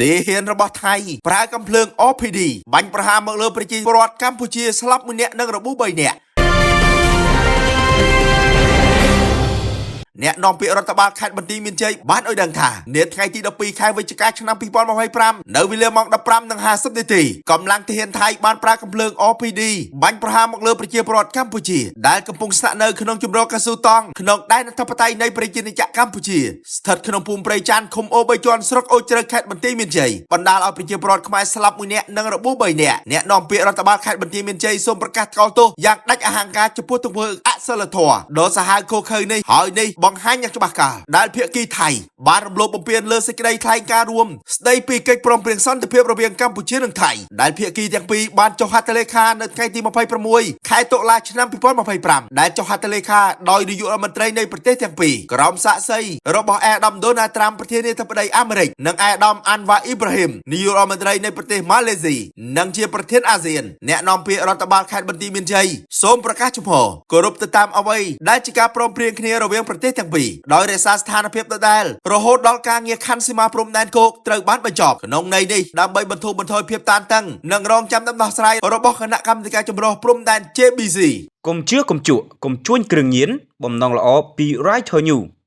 ទីហ៊ានរបស់ថៃប្រើកំភ្លើង OPD បាញ់ប្រហារមកលើប្រជាពលរដ្ឋកម្ពុជាស្លាប់1នាក់និងរបួស3នាក់អ្នកនាំពាក្យរដ្ឋបាលខេត្តបន្ទាយមានជ័យបានឲ្យដឹងថានាថ្ងៃទី12ខែវិច្ឆិកាឆ្នាំ2025នៅវេលាម៉ោង 15:50 នាទីកម្លាំងទាហានថៃបានប្រើកំភ្លើង OPD បាញ់ប្រហារមកលើប្រជាពលរដ្ឋកម្ពុជាដែលកំពុងស្នាក់នៅក្នុងជំរកកស៊ូតង់ក្នុងដែនអធិបតេយ្យនៃប្រជាណាចក្រកម្ពុជាស្ថិតក្នុងភូមិព្រៃច័ន្ទឃុំអូ3ជាន់ស្រុកអូជ្រៅខេត្តបន្ទាយមានជ័យបណ្ដាលឲ្យប្រជាពលរដ្ឋខ្មែរស្លាប់1នាក់និងរបួស3នាក់អ្នកនាំពាក្យរដ្ឋបាលខេត្តបន្ទាយមានជ័យសូមប្រកាសថ្កោលទោសយ៉ាងដាច់អហង្ការចំពោះទង្វើអសិលធម៌ដ៏សាហាវឃោរឃៅនេះហើយនេះបង្ហាញយ៉ាងច្បាស់កាលដែលភាគីថៃបានរំលោភបំពានលើសេចក្តីថ្លែងការណ៍រួមស្តីពីកិច្ចព្រមព្រៀងសន្តិភាពរវាងកម្ពុជានិងថៃដែលភាគីទាំងពីរបានចុះហត្ថលេខានៅថ្ងៃទី26ខែតុលាឆ្នាំ2025ដែលចុះហត្ថលេខាដោយនាយករដ្ឋមន្ត្រីនៃប្រទេសទាំងពីរក្រោមសាក្សីរបស់អេដាមដូណាល់ត្រាំប្រធានាធិបតីអាមេរិកនិងអេដាមអាន់វ៉ាអ៊ីប្រាហ៊ីមនាយករដ្ឋមន្ត្រីនៃប្រទេសម៉ាឡេស៊ីនិងជាប្រធានអាស៊ានអ្នកនាំពាក្យរដ្ឋបាលខេត្តបន្ទាយមានជ័យសូមប្រកាសចំហគោរពទៅតាមអ្វីដែលជាការព្រមព្រៀងគ្នារវាងប្រទេសទាំងពីរដោយរក្សាស្ថានភាពដដែលរហូតដល់ការងារខណ្ឌសីមាព្រំដែនគោកត្រូវបានបញ្ចប់ក្នុងន័យនេះដើម្បីបន្ធូរបន្ថយភាពតានតឹងនិងរងចាំដំណោះស្រាយរបស់គណៈកម្មាធិការចម្រុះព្រំដែន JBC កុំជឿកុំជក់កុំជួញគ្រឿងញៀនបំណងល្អពី Right to You